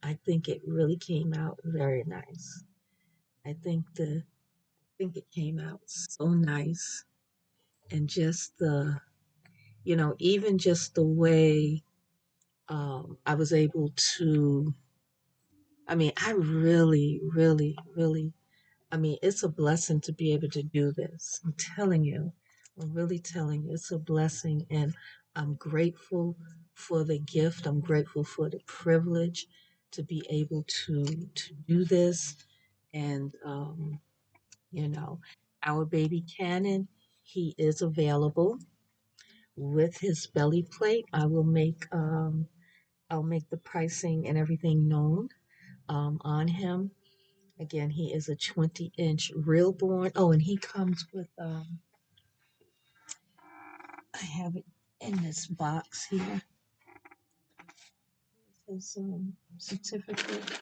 I think it really came out very nice. I think it came out so nice. And just even just the way I was able to, I mean, I really, really, really, I mean, it's a blessing to be able to do this. I'm telling you, I'm really telling you, it's a blessing. And I'm grateful for the gift. I'm grateful for the privilege to be able to do this. And, you know, our baby Cannon, he is available with his belly plate. I'll make the pricing and everything known on him. Again, he is a 20-inch real born. Oh, and he comes with I have it in this box here. His certificate.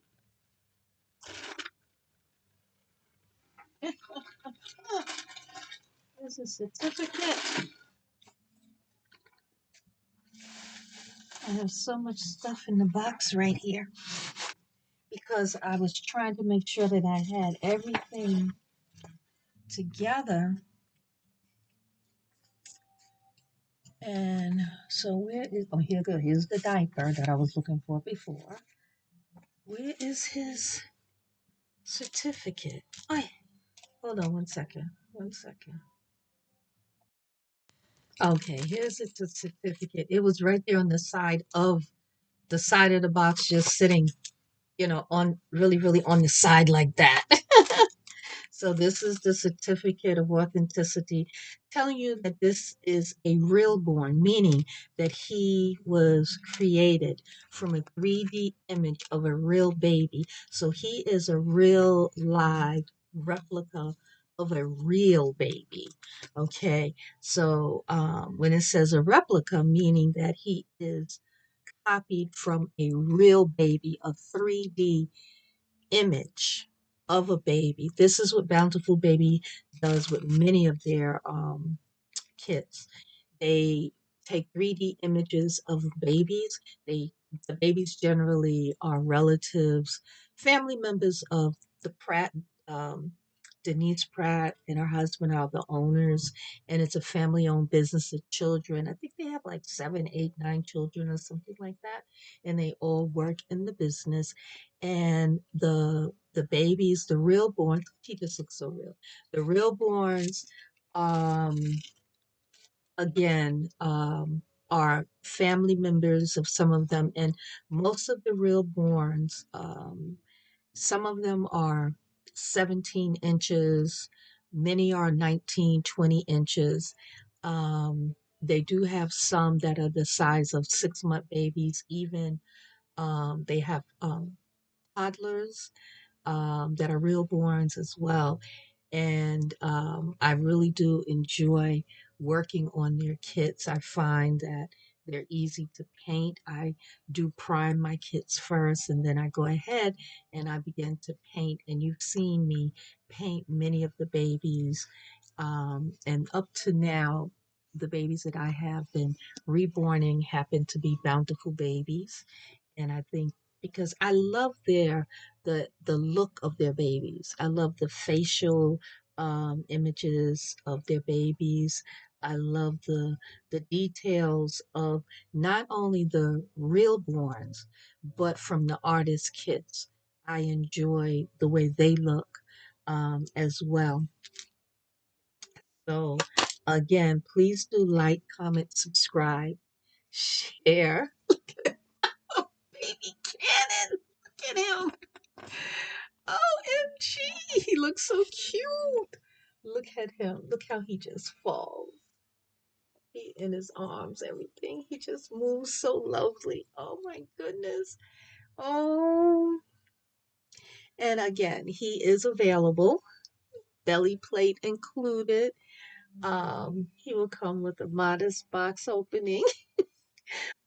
There's a certificate. I have so much stuff in the box right here because I was trying to make sure that I had everything together. And so here's the diaper that I was looking for before. Where is his certificate? Oh, hold on one second. One second. Okay, here's the certificate. It was right there on the side of the box, just sitting, on really, really on the side like that. So this is the certificate of authenticity telling you that this is a real born, meaning that he was created from a 3D image of a real baby. So he is a real live replica of a real baby. Okay. So when it says a replica, meaning that he is copied from a real baby, a 3D image of a baby. This is what Bountiful Baby does with many of their kits. They take 3D images of babies. They the babies generally are relatives, family members of the Pratt. Um, Denise Pratt and her husband are the owners, and it's a family-owned business of children. I think they have like seven, eight, nine children or something like that, and they all work in the business. And the babies, the real born, he just looks so real. The real borns, um, again, are family members of some of them, and most of the real borns, some of them are 17 inches, many are 19, 20 inches. They do have some that are the size of 6-month babies, even they have toddlers that are real borns as well. And I really do enjoy working on their kits. I find that they're easy to paint. I do prime my kits first, and then I go ahead and I begin to paint. And you've seen me paint many of the babies. And up to now, the babies that I have been reborning happen to be bountiful babies. And I think because I love the look of their babies. I love the facial images of their babies. I love the details of not only the real borns, but from the artist kits. I enjoy the way they look as well. So again, please do like, comment, subscribe, share. Baby Cannon, look at him. OMG, he looks so cute. Look at him. Look how he just falls. He in his arms, everything. He just moves so lovely. Oh my goodness. Oh, and again, he is available, belly plate included. He will come with a modest box opening.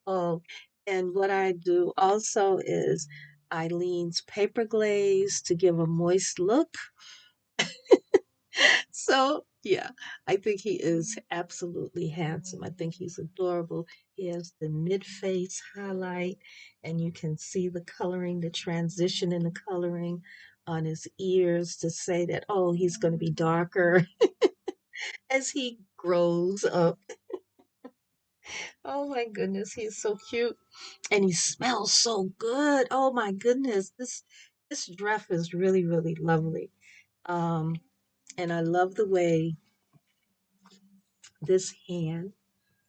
Oh, and what I do also is Eileen's paper glaze to give a moist look. So, yeah, I think he is absolutely handsome. I think he's adorable. He has the mid face highlight, and you can see the coloring, the transition in the coloring on his ears to say that, oh, he's going to be darker as he grows up. Oh my goodness, he's so cute. And he smells so good. Oh my goodness, this dress is really, really lovely. Um, and I love the way this hand.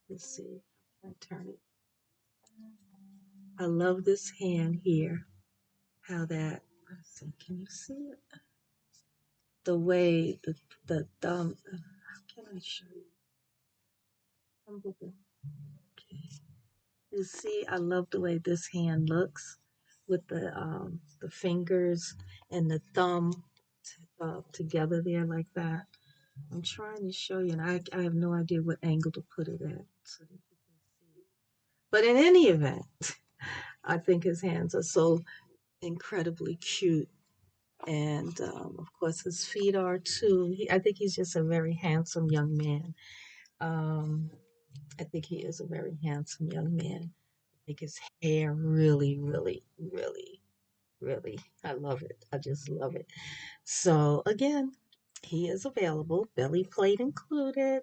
Let's see. I turn it. I love this hand here. How that. Let's see. Can you see it? The way the thumb. How can I show you? Okay. You see, I love the way this hand looks with the fingers and the thumb together there like that. I'm trying to show you, and I have no idea what angle to put it at so that you can see it. But in any event, I think his hands are so incredibly cute. And of course, his feet are too. I think he's just a very handsome young man. Um, I think he is a very handsome young man. I think his hair really, really, really, really, I love it. I just love it. So, again, he is available, belly plate included.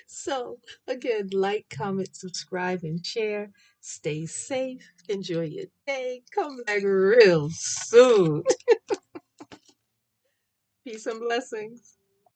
So, again, like, comment, subscribe, and share. Stay safe. Enjoy your day. Come back real soon. Peace and blessings.